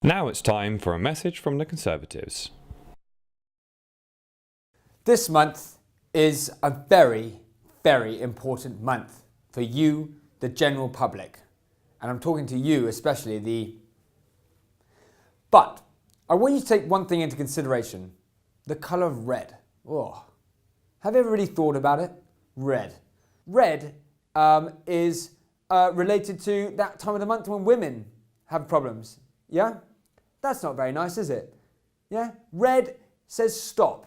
Now it's time for a message from the Conservatives. This month is a very, very important month for you, the general public. And I'm talking to you, especially But I want you to take one thing into consideration. The colour of red. Oh. Have you ever really thought about it? Red. Red is related to that time of the month when women have problems. Yeah? That's not very nice, is it? Yeah? Red says stop.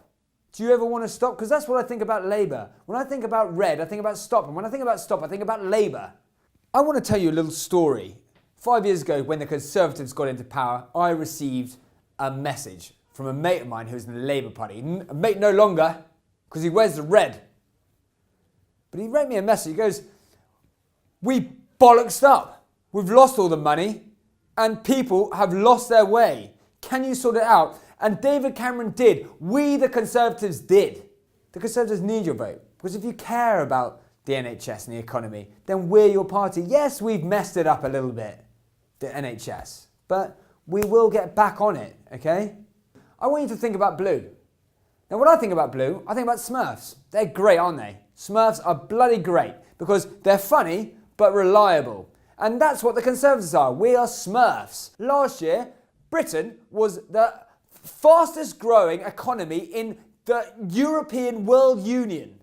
Do you ever want to stop? Because that's what I think about Labour. When I think about red, I think about stop. And when I think about stop, I think about Labour. I want to tell you a little story. 5 years ago, when the Conservatives got into power, I received a message from a mate of mine who was in the Labour Party. A mate no longer, because he wears the red. But he wrote me a message. He goes, "We bollocksed up. We've lost all the money and people have lost their way. Can you sort it out?" And David Cameron did. We, the Conservatives, did. The Conservatives need your vote. Because if you care about the NHS and the economy, then we're your party. Yes, we've messed it up a little bit, the NHS. But we will get back on it, okay? I want you to think about blue. Now, when I think about blue, I think about Smurfs. They're great, aren't they? Smurfs are bloody great because they're funny but reliable. And that's what the Conservatives are. We are Smurfs. Last year, Britain was the fastest growing economy in the European World Union.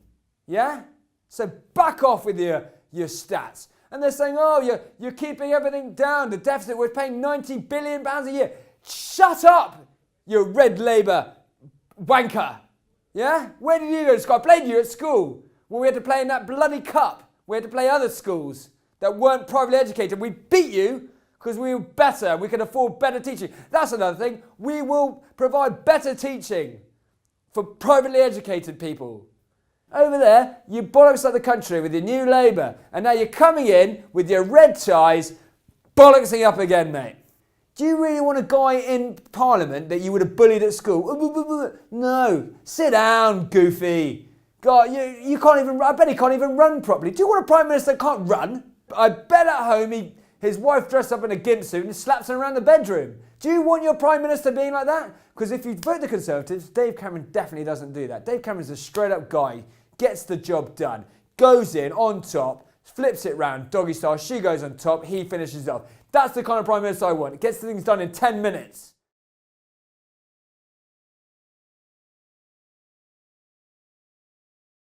Yeah? So back off with your stats. And they're saying, oh, you're keeping everything down. The deficit, we're paying £90 billion a year. Shut up, you red Labour wanker. Yeah? Where did you go to school? I played you at school. Well, we had to play in that bloody cup. We had to play other schools that weren't privately educated. We beat you because we were better. We could afford better teaching. That's another thing. We will provide better teaching for privately educated people. Over there, you bollocks up the country with your new Labour. And now you're coming in with your red ties, bollocksing up again, mate. Do you really want a guy in Parliament that you would have bullied at school? No. Sit down, goofy. God, you can't even, I bet he can't even run properly. Do you want a Prime Minister that can't run? I bet at home his wife dressed up in a gimp suit and slaps him around the bedroom. Do you want your Prime Minister being like that? Because if you vote the Conservatives, Dave Cameron definitely doesn't do that. Dave Cameron's a straight up guy, gets the job done, goes in on top, flips it round, doggy style, she goes on top, he finishes off. That's the kind of Prime Minister I want. Gets things done in 10 minutes.